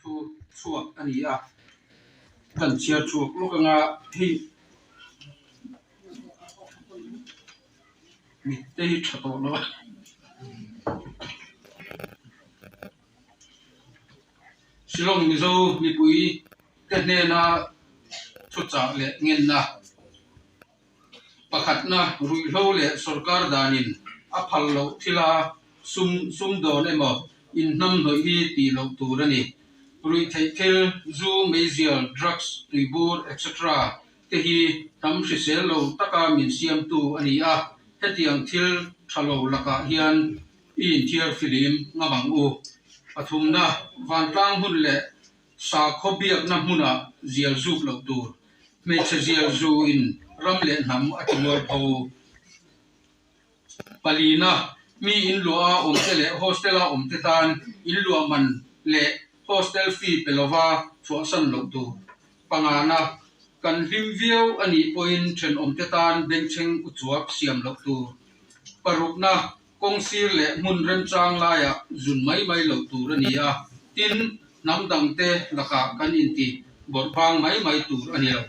thu chuak ani a kan chia chuak lokanga hi mi te hi thato lo Shillong mizo mi pui te ne na chu cha le ngen na pakhat na rui hlo le sarkar danin a phal lo thila sum don emo in nam noi hi ti lo turani rui thei thil zu mezial drugs tuibur etc te hi tam hrisel lo taka min siam tu ani a hetiang thil thalo laka hian in thiar filim ngamang u athumna wantang hun le sa khobiak na huna zial zup lo tur me zial zu in ram le nam atilor tho palina mi in lua omtele hostela omtetan in lua man le hostel fee pelova thuasan lo tu pangana kan himviau ani point then omtetan bencheng uchuak siam lo tu parukna kongsir le mun rem chang la ya zun mai lo tu rania tin namdang te laka kan inti borphang mai tu ani lo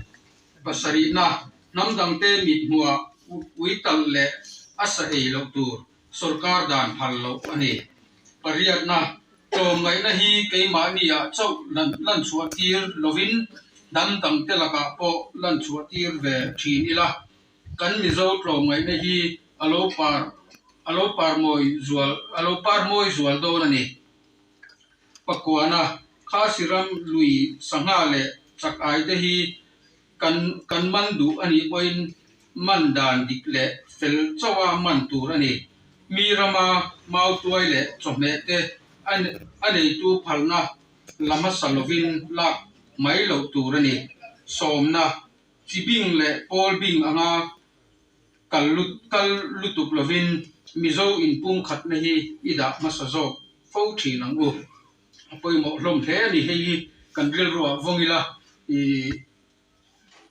pasari na namdang te mi hua uital le asa ei lo tu sarkar dan phal lo ani pariat na tom ngai na hi keima ni ya chau lan chuatir lovin dam dam te laka po lan chuatir ve thin ila kan mi zo tom ngai na hi alo par moi zual do na ni pakwana khasiram lui sanga le chak ai te hi kan man du ani poin man dan dik le fel chawa man tur ani mirama mau tuai le chome te ani tu phalna lama salovin la mai lo tur ani somna chibing le pol bing anga kal lutup lovin mizo in pung khat na hi ida masazo fo thi nang u apoi mo lom the ni hi kan ril ro vongila I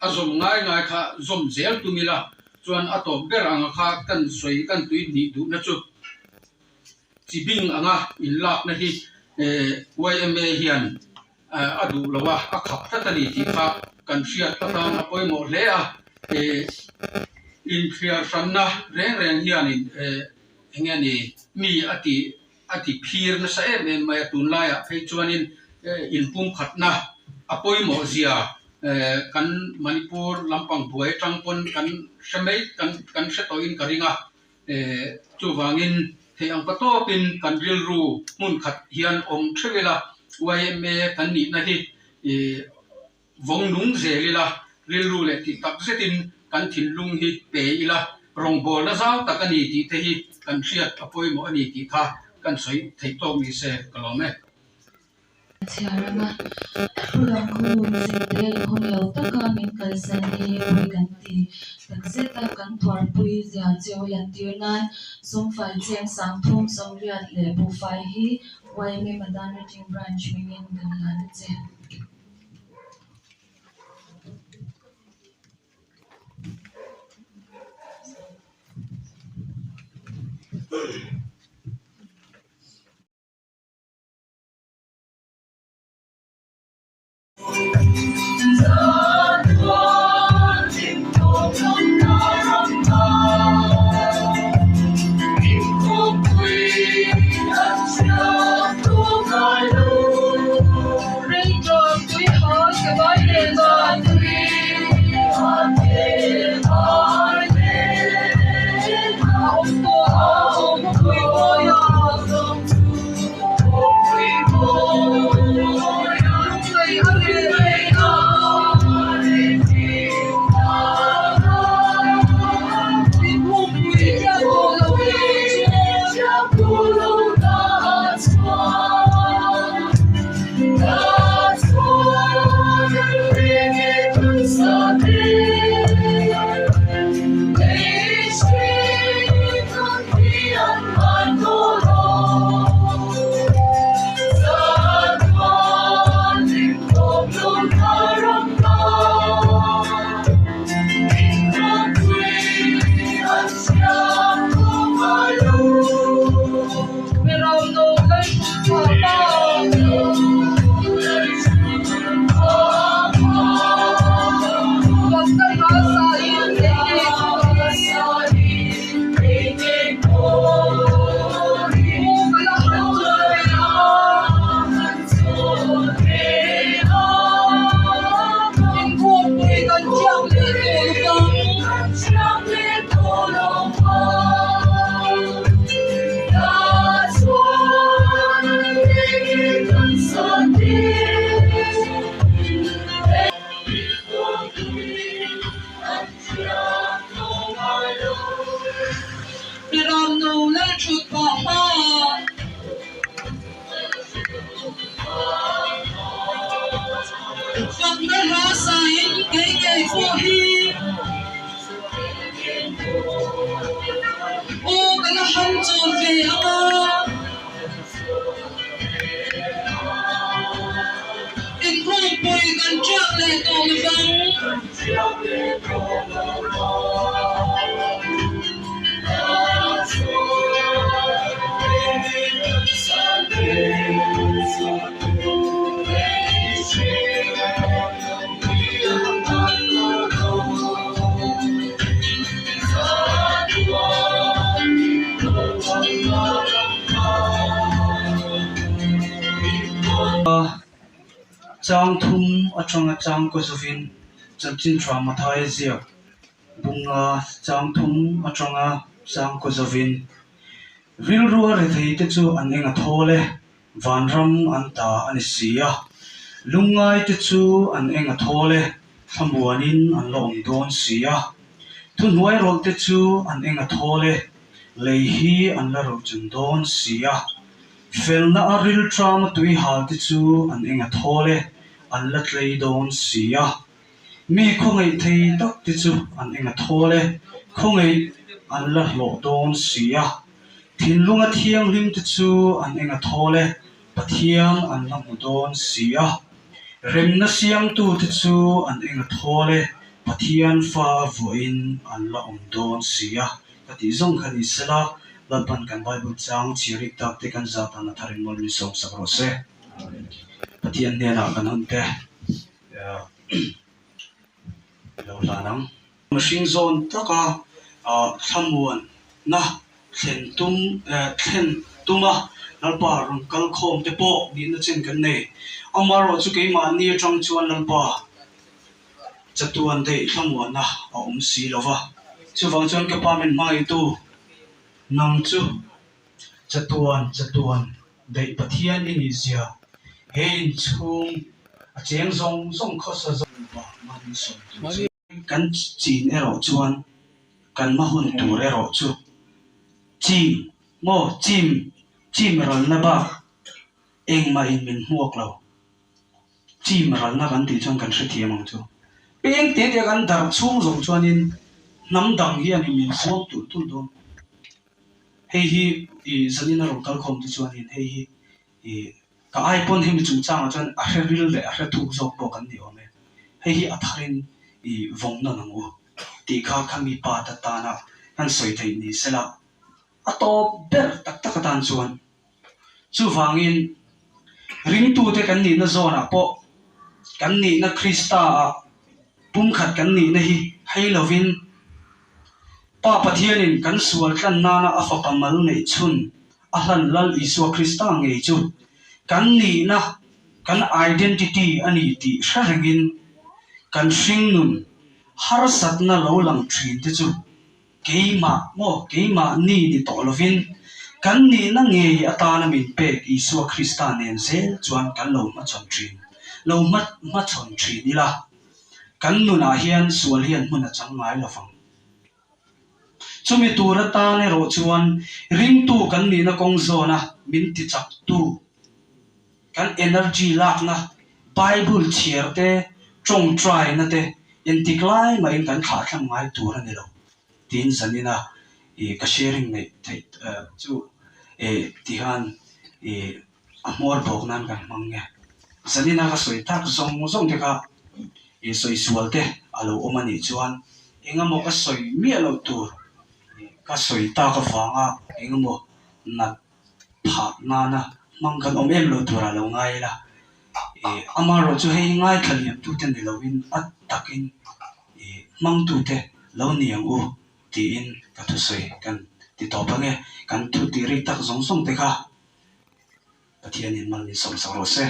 azom ngai kha zom zel tumila chuan atop ber anga kha kan soi kan tui ni du na chu chibing anga in lak na hi YMA hian adu lawa akha tatani ti kha kan hriat tatan apoi mo le a in fiar sanna reng hian in engani mi ati phir na sa mai tun la ya phei chuanin in pum khatna apoi mo zia kan Manipur lampang buai tangpon kan semai kan setoin karinga chuwangin theyang patopin kan rilru mun khat hian om thewela YMA kan ni na hi vongnung zelila rilru le ti tak zetin kan thinlung hi pe ila rongbol na zau takani ti te hi kan hriat apoi mo ani ti tha kan soi theito mi se kalome Tiarama pulang kun sendel hulau taka min kalsani ganti takseta kan tuar pui zia jeo yan tirnan som fai chen sang thum som riat le bu fai hi YMA Madan Rating branch mingin ganlan che chang thum atanga chang ko zovin chalchin drama thai zia bunga chang thum atanga chang ko zovin ril ruwa re thei te chu an enga thole vanram anta ani sia lungai te chu an enga thole thambuanin an lom don sia thun huai rol te chu an enga thole lei hi an la ro chun don sia felna aril trama tui hal te chu an enga thole an la tlei don sia mi khongai thei tak te chu an enga thole khongai an la hlo don sia thinlunga thiang lim te chu an enga thole pathian an la mu don sia remna siang tu te chu an enga thole pathian fa voin an la don sia kati zong khani sela laban kan bible chang chirik tak te kan zata na tharin mol ni som sakro se pathian ne na kan hunte lo lanang machine zone taka thamuan na thlen tuma lalpa rung kal khom te po ni na chen kan nei amaro chu ke ma ni tang chuan lalpa chatuan dei thamuan na si lova chu wang chuan ke pamen mai tu nang chu chatuan dei pathian in izia hein chung a cheng zong khosa zong ba man som tu kan chin ero chuan kan ma hun tur ero chu chim ral na ba eng ma in min huak lo chim ral na kan ti chuan kan hre thiamang chu peng te te kan dar chung zong chuan in nam dang hi ani min suak tu don hei hi zanina ro kal khom ti chuan in hei hi ka ai pon him chu chang chuan a hre ril le a hre thu zok po kan ni ome hei hi atharin vong na nang u ti kha khami pa ta na kan soi thei ni sela ato ber tak tan chuan chu wangin ring tu te kan ni na zona po kan ni na krista pum khat kan ni na hi hei lovin pa pathianin kan sual tlan nana afa pamal nei chun a hlan lal isua krista ngei chu kan ni na kan identity ani ti hraringin kan hring nun har sat na lo lang thin te chu keima ni to lovin kan ni na ngei atana min pe isua krista nen zel chuan kan lo ma chon thin lo ma chon thin ila kan nuna hian sual hian hmuna changai lovang chumi tura ta ne ro chuan ring tu kan ni na kong zona min ti chak tu kan energy lak na bible chierte trong try na te intiklai ma in kan kha thlam ngai tura ni lo tin zanina ka sharing nei thei chu tihan amor bok nan kan mangne zanina ka soi tak zong te ka soi sual te alo omani chuan engamo ka soi mi alo tur ka soi ta ka wanga engamo nat pha na mang kan om em lo tura lo ngai la amaro chu hei ngai thaliam tu ten ni lovin at takin mang tu te lo niang u ti in ka thu soi kan ti to pange kan thu ti ri tak zong te kha pathian in mal ni som sa ro se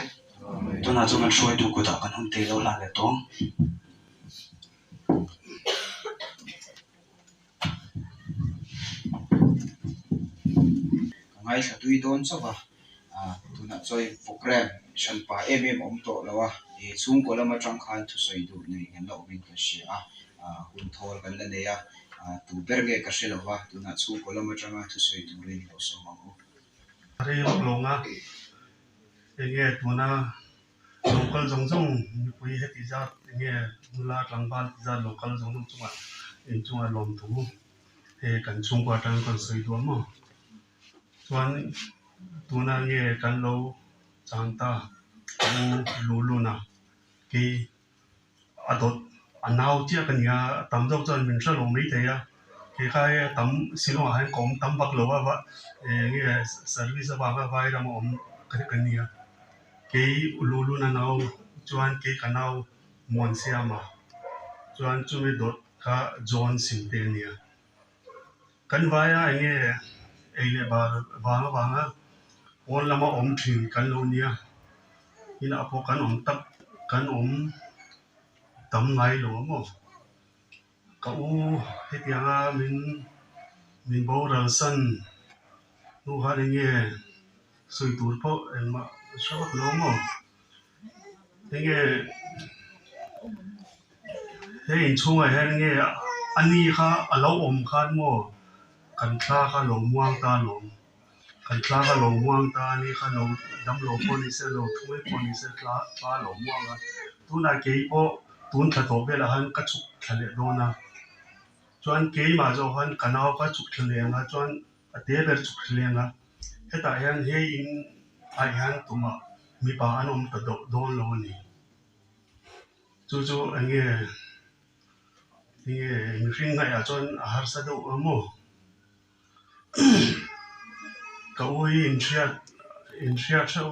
to na chung an shoi tu ko ta kan hun te lo la le tong ngai sa tui don so ba tuna choi program shan pa om to lawa chung ko lama tang khan thu soi du nei ngan lo min ka sia hun thol kan la ne ya tu berge ka se lawa tuna chung ko lama tang thu soi du rin lo so ma ko ari longa enge tuna local zong pui he ti za enge mula tlangban ti za local zong chunga in chunga lom tu he kan chung kwa tang kan soi du mo chuan tuna nge kan lo changta luluna ki adot anau chia kan ya tam dok chan min sha long nei te ya ki khai tam silong han kom tam bak lo wa nge service ba ba vai ram om kan ni ya ki luluna nau chuan ki kanau mon siama chuan chumi dot ka john sim te ni ya kan vaya nge eile ba on lama om thin kan lo nia ina apo kan om tak kan tam ngai lo mo ka u hetianga min bo ra san nu ha nge sui tur po en ma shabak lo mo nge he in chunga he nge ani kha alo khan mo kan thla kha lo muang ta lo kan thla kha lo muang ta ni kha lo dam lo po ni se lo thui po ni se thla lo muang a tu na ke po tun tha to be la han ka chuk thale do na chuan ke ma zo han kanao ka chuk thale nga chuan a te ber chuk thale nga heta hian he in ai han tuma mi pa an ta do lo ni chu ange ring ngai a chuan a har sa do mo ka ui in shia chau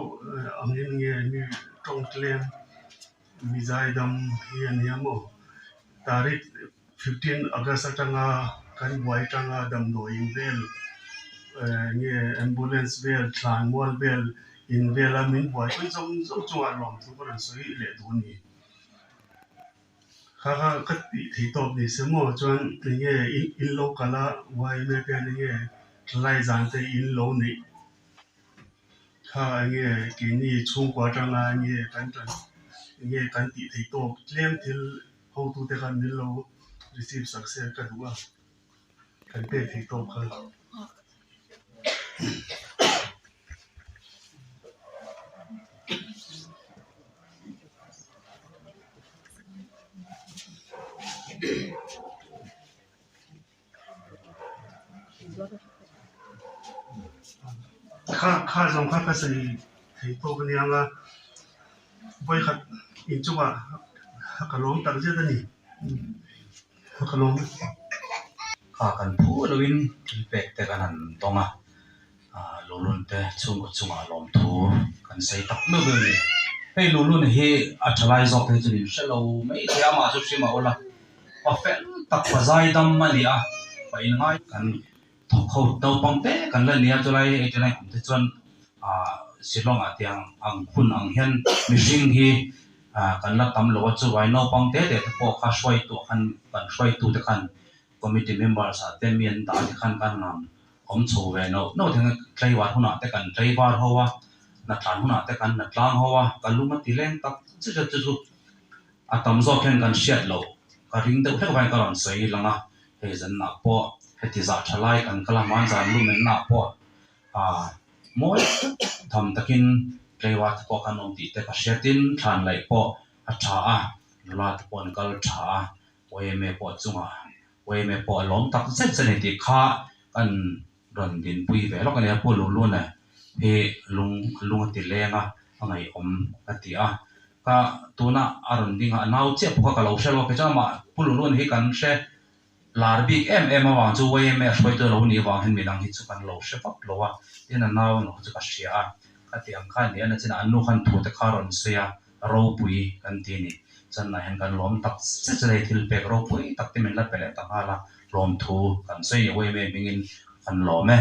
angin nge mi tong tlem mi zai dam hi an yamo tarik 15 August atanga kan buai tanga dam no in vel nge ambulance vel tlan wal vel in vela min buai ko zong chunga lom tu ko ran soi le du ni kha ka ti thei top ni se mo chuan nge in lo kala wai me pe nge lai zan te in lo ni kha nge ki ni chung kwa tanga nge kan ti thei top tlem til ho tu te kan ni lo receive success ka duwa kan pe thei top kha kha zong kha ka sei thei top ni anga boy khat in chuwa ka lom tak je da ni ka lom ka kan phu loin pek te kan han tonga lulun te chunga lom thu kan sei tak no be ni hei lulun hi a thalai zok te chu ni shalo mai te ama chu shima ola pa fel tak pa zai dam mali a pa in ngai kan thok kho to pang te kan la nia chu lai e chu lai te chuan silong atiang ang khun ang hian mi ring hi kan la tam lo chu wai no pang te po kha shwai tu kan shwai tu te kan committee members a te mian ta te kan nam om chu ve no theng tlai war huna te kan tlai war howa na tlan huna te kan na tlang howa kaluma tileng tak chu atam zo khen kan shet lo ka ring de thek vai ka ron sei langa he zan na po heti za thalai kan kala man zan lu men na po moi tham takin tlaiwa po kan om ti te ka shetin than lai po a tha a la te pon kal tha we me po chunga we me po lom tak set se ne ti kha kan ron din pui ve lo kan ya po lu na he lung ti lenga angai om atia ka tuna aron dinga nau che po ka lo shelo ke chama pulu lun hi kan she lar big em awang chu we me shoi to lo ni wang hin mi dang hi chu kan lo she pak lo wa ina nau no chu ka shia ka ti ang khan ni ana china anu khan thu te kharon se ya ro pui kan ti ni chan na hen kan lom tak se che thil pek ro pui tak ti men la pele ta hala lom thu kan se ye we me mingin kan lo me